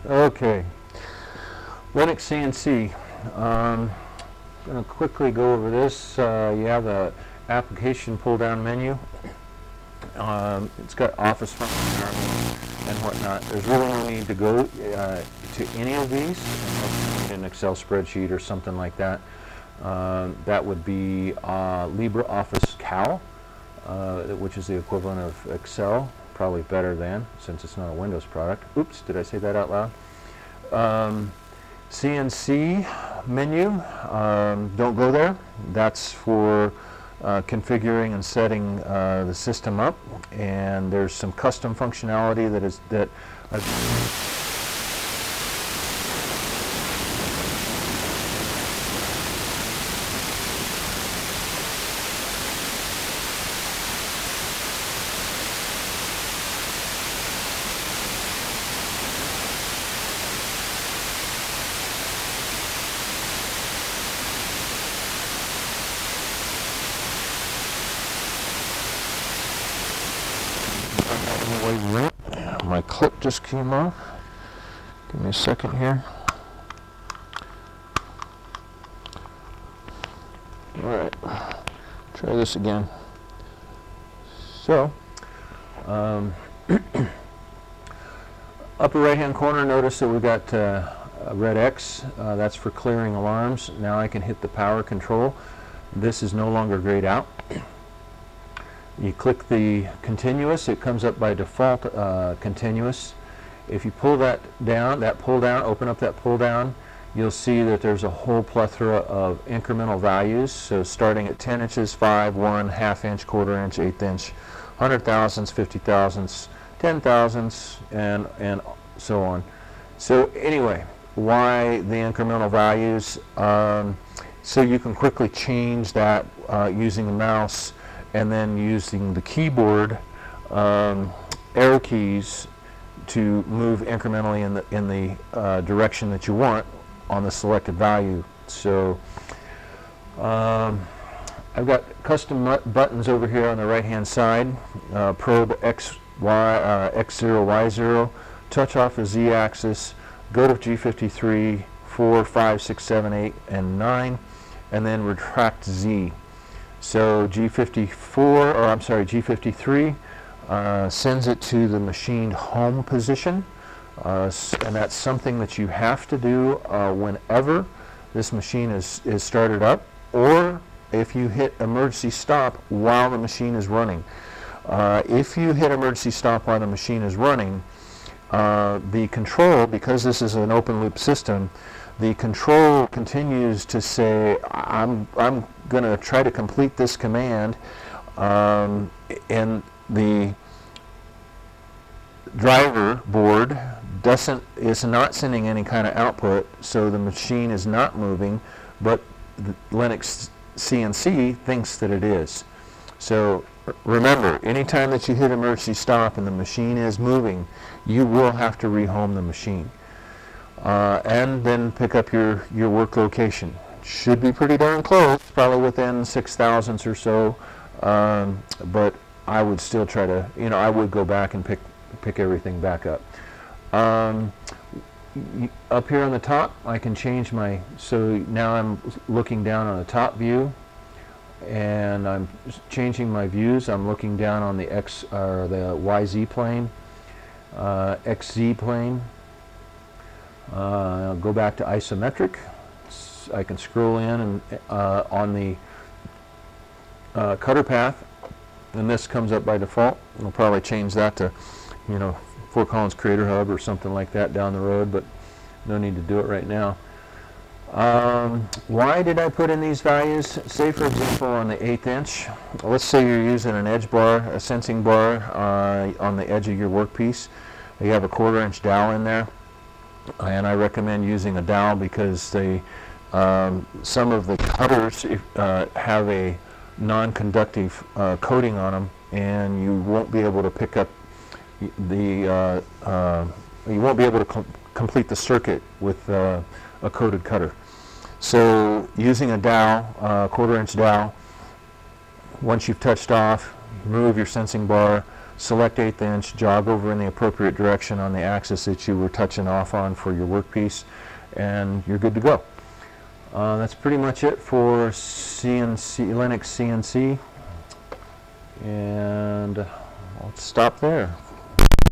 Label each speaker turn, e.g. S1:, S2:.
S1: Okay, LinuxCNC. I'm going to quickly go over this. You have the application pull-down menu. It's got office functionality and whatnot. There's really no need to go to any of these unless you need an Excel spreadsheet or something like that. That would be LibreOffice Cal, which is the equivalent of Excel, probably better than, since it's not a Windows product. Oops, did I say that out loud? CNC menu, don't go there. That's for configuring and setting the system up, and there's some custom functionality that my clip just came off. Give me a second here. Alright, try this again. So, upper right hand corner, notice that we've got a red X. That's for clearing alarms. Now I can hit the power control. This is no longer grayed out. You click the continuous, it comes up by default continuous. If you pull that down, open up that pull down, you'll see that there's a whole plethora of incremental values. So starting at 10 inches, 5, 1, half inch, quarter inch, eighth inch, 100 thousandths, 50 thousandths, 10 thousandths, and so on. So anyway, why the incremental values? So you can quickly change that using the mouse, and then using the keyboard arrow keys to move incrementally in the direction that you want on the selected value. So I've got custom buttons over here on the right hand side. Probe X, Y, X0, Y0, touch off the Z axis, go to G53, 4, 5, 6, 7, 8, and 9, and then retract Z. So G53 sends it to the machined home position, and that's something that you have to do whenever this machine is started up, or if you hit emergency stop while the machine is running. If you hit emergency stop while the machine is running, the control, because this is an open loop system, the control continues to say, I'm going to try to complete this command, and the driver board is not sending any kind of output, so the machine is not moving, but the Linux CNC thinks that it is. So remember, anytime that you hit emergency stop and the machine is moving, you will have to rehome the machine. And then pick up your work location. Should be pretty darn close, probably within 6 thousandths or so, but I would still try to, I would go back and pick everything back up. Up here on the top, I can change so now I'm looking down on the top view, and I'm changing my views. I'm looking down on the X or the YZ plane, XZ plane. I'll go back to isometric. I can scroll in and on the cutter path, and this comes up by default. I'll probably change that to, Fort Collins Creator Hub or something like that down the road, but no need to do it right now. Why did I put in these values? Say, for example, on the 1/8 inch, let's say you're using an edge bar, a sensing bar on the edge of your workpiece. You have a 1/4 inch dowel in there. And I recommend using a dowel because some of the cutters have a non-conductive coating on them, and you won't be able to pick up you won't be able to complete the circuit with a coated cutter. So using a dowel, 1/4 inch dowel, once you've touched off, remove your sensing bar, select 1/8 inch, jog over in the appropriate direction on the axis that you were touching off on for your workpiece, and you're good to go. That's pretty much it for Linux CNC, and let's stop there.